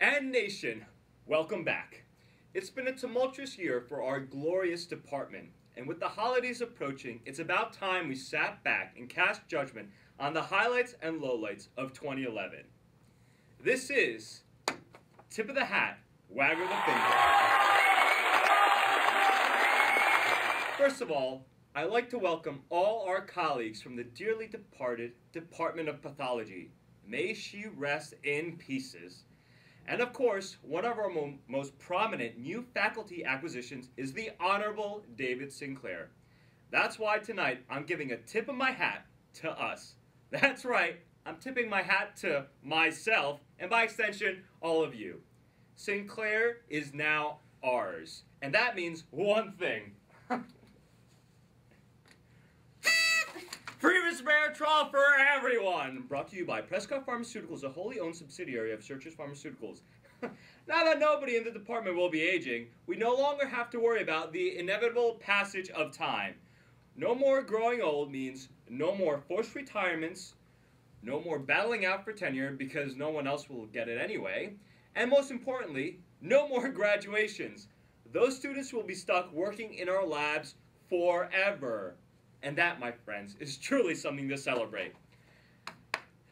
And nation, welcome back. It's been a tumultuous year for our glorious department, and with the holidays approaching, it's about time we sat back and cast judgment on the highlights and lowlights of 2011. This is Tip of the Hat, Wag of the Finger. First of all, I'd like to welcome all our colleagues from the dearly departed Department of Pathology. May she rest in pieces. And of course, one of our most prominent new faculty acquisitions is the Honorable David Sinclair. That's why tonight I'm giving a tip of my hat to us. That's right, I'm tipping my hat to myself, and by extension, all of you. Sinclair is now ours, and that means one thing. Free resveratrol for everyone! Brought to you by Prescott Pharmaceuticals, a wholly owned subsidiary of Searchers Pharmaceuticals. Now that nobody in the department will be aging, we no longer have to worry about the inevitable passage of time. No more growing old means no more forced retirements, no more battling out for tenure because no one else will get it anyway, and most importantly, no more graduations. Those students will be stuck working in our labs forever. And that, my friends, is truly something to celebrate.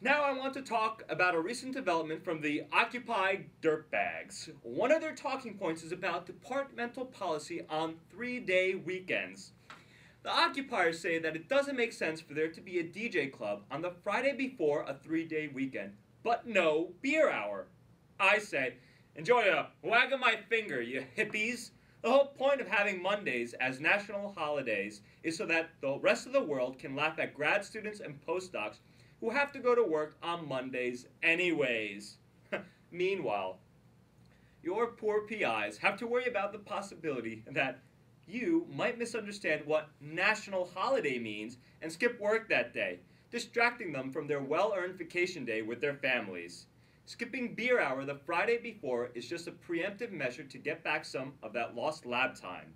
Now I want to talk about a recent development from the Occupy Dirtbags. One of their talking points is about departmental policy on 3-day weekends. The occupiers say that it doesn't make sense for there to be a DJ club on the Friday before a 3-day weekend, but no beer hour. I say, enjoy a wag of my finger, you hippies. The whole point of having Mondays as national holidays is so that the rest of the world can laugh at grad students and postdocs who have to go to work on Mondays anyways. Meanwhile, your poor PIs have to worry about the possibility that you might misunderstand what national holiday means and skip work that day, distracting them from their well-earned vacation day with their families. Skipping beer hour the Friday before is just a preemptive measure to get back some of that lost lab time.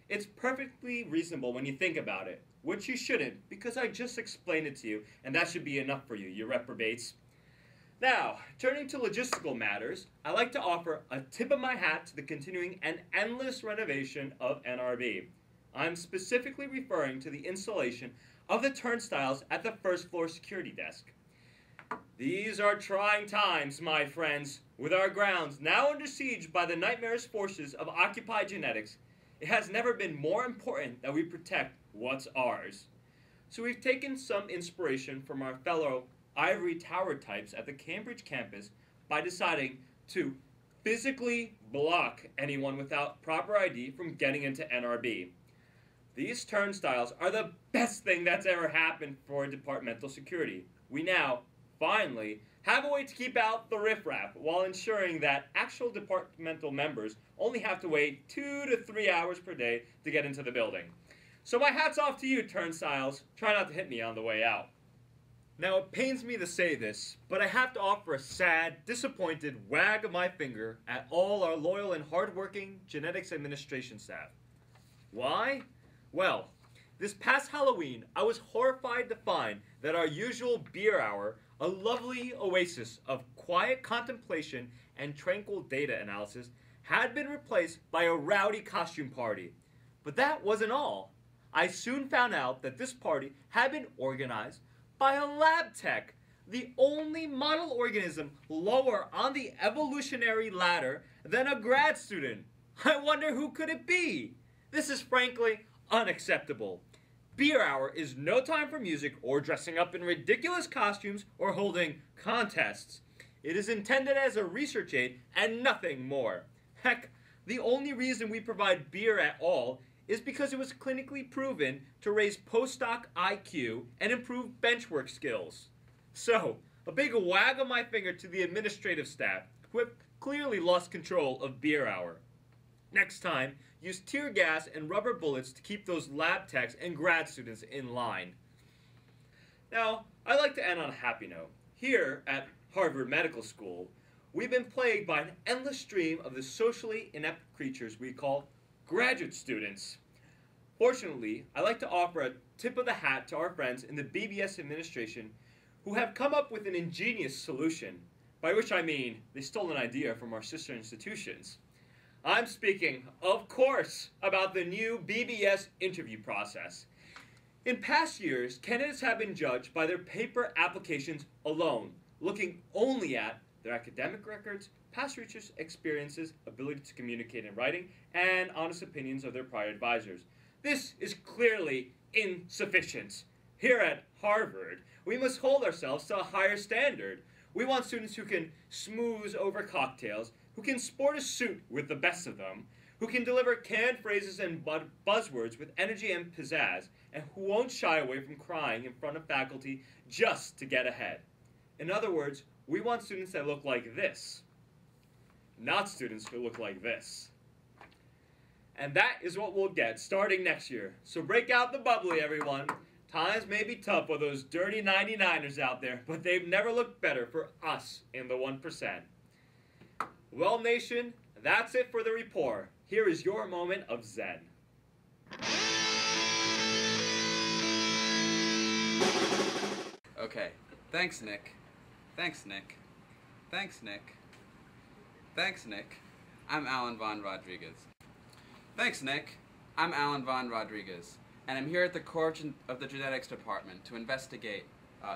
It's perfectly reasonable when you think about it, which you shouldn't, because I just explained it to you, and that should be enough for you, you reprobates. Now, turning to logistical matters, I'd like to offer a tip of my hat to the continuing and endless renovation of NRB. I'm specifically referring to the installation of the turnstiles at the first floor security desk. These are trying times, my friends. With our grounds now under siege by the nightmarish forces of Occupy Genetics, it has never been more important that we protect what's ours. So we've taken some inspiration from our fellow ivory tower types at the Cambridge campus by deciding to physically block anyone without proper ID from getting into NRB. These turnstiles are the best thing that's ever happened for departmental security. We now finally have a way to keep out the riffraff while ensuring that actual departmental members only have to wait 2 to 3 hours per day to get into the building. So my hat's off to you, turnstiles. Try not to hit me on the way out. Now it pains me to say this, but I have to offer a sad, disappointed wag of my finger at all our loyal and hardworking genetics administration staff. Why? Well, this past Halloween, I was horrified to find that our usual beer hour, a lovely oasis of quiet contemplation and tranquil data analysis, had been replaced by a rowdy costume party. But that wasn't all. I soon found out that this party had been organized by a lab tech, the only model organism lower on the evolutionary ladder than a grad student. I wonder who could it be? This is frankly unacceptable. Beer hour is no time for music or dressing up in ridiculous costumes or holding contests. It is intended as a research aid and nothing more. Heck, the only reason we provide beer at all is because it was clinically proven to raise postdoc IQ and improve bench work skills. So, a big wag of my finger to the administrative staff, who have clearly lost control of beer hour. Next time, use tear gas and rubber bullets to keep those lab techs and grad students in line. Now, I'd like to end on a happy note. Here at Harvard Medical School, we've been plagued by an endless stream of the socially inept creatures we call graduate students. Fortunately, I'd like to offer a tip of the hat to our friends in the BBS administration who have come up with an ingenious solution. by which I mean they stole an idea from our sister institutions. I'm speaking, of course, about the new BBS interview process. In past years, candidates have been judged by their paper applications alone, looking only at their academic records, past research experiences, ability to communicate in writing, and honest opinions of their prior advisors. This is clearly insufficient. Here at Harvard, we must hold ourselves to a higher standard. We want students who can smooth over cocktails, who can sport a suit with the best of them, who can deliver canned phrases and buzzwords with energy and pizzazz, and who won't shy away from crying in front of faculty just to get ahead. In other words, we want students that look like this, not students who look like this. And that is what we'll get starting next year. So break out the bubbly, everyone. Times may be tough for those dirty 99ers out there, but they've never looked better for us in the 1%. Well, nation, that's it for the report. Here is your moment of zen. Okay. Thanks, Nick. Thanks, Nick. Thanks, Nick. Thanks, Nick. I'm Alan Von Rodriguez. Thanks, Nick. I'm Alan Von Rodriguez, and I'm here at the core of the genetics department to investigate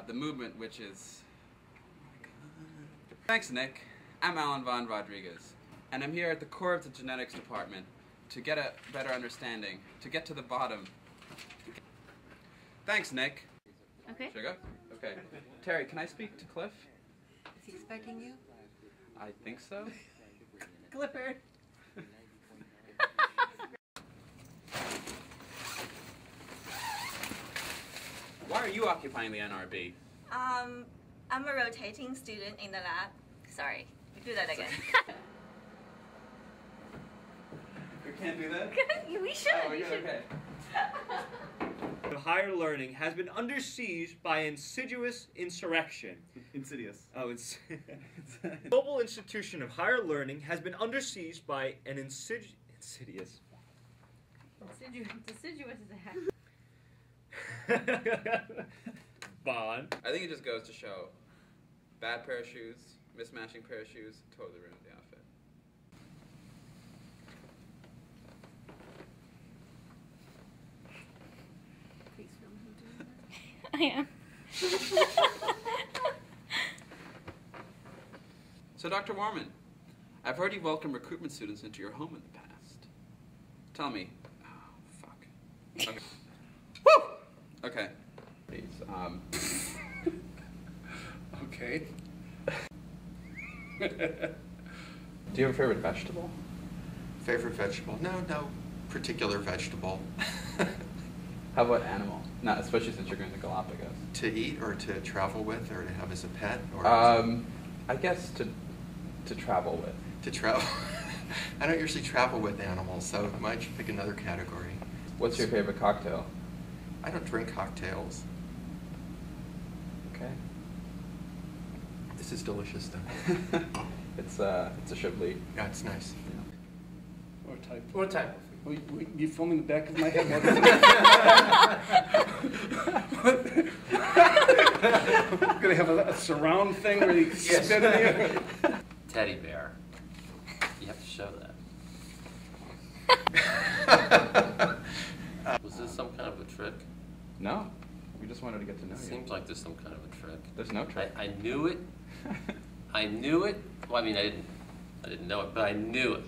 the movement which is... Oh my God. Thanks, Nick. I'm Alan Von Rodriguez, and I'm here at the core of the genetics department to get a better understanding, to get to the bottom. Thanks, Nick. Okay. Should I go? Okay. Terry, can I speak to Cliff? Is he expecting you? I think so. Clifford. Why are you occupying the NRB? I'm a rotating student in the lab. Sorry, do that again. We can't do that? We should. Oh, we should. Okay. Higher learning has been under siege by insidious insurrection. Insidious. Oh, Global institution of higher learning has been under siege by an insidious. Deciduous is a hack. Bond. I think it just goes to show bad pair of shoes, mismatching pair of shoes, totally ruined the outfit. Please film him doing that. I am. So, Dr. Warman, I've heard you welcome recruitment students into your home in the past. Tell me. Oh, fuck. Okay. Woo! Okay. Please, Okay. do you have a favorite vegetable? Favorite vegetable? No particular vegetable. How about animal? Not especially since you're going to Galapagos. To eat or to travel with or to have as a pet? Or I guess to travel with. to travel? I don't usually travel with animals, so I might pick another category. What's your favorite cocktail? I don't drink cocktails. Okay. This is delicious, though. It's a Chablis. Yeah, it's nice. What type? You filming the back of my head? I'm gonna have a surround thing where you spit in you. Teddy bear. You have to show that. Was this some kind of a trick? No, we just wanted to get to know It you. seems like there's some kind of a trick. There's no trick. I knew it. I knew it. Well, I mean, I didn't know it, but I knew it.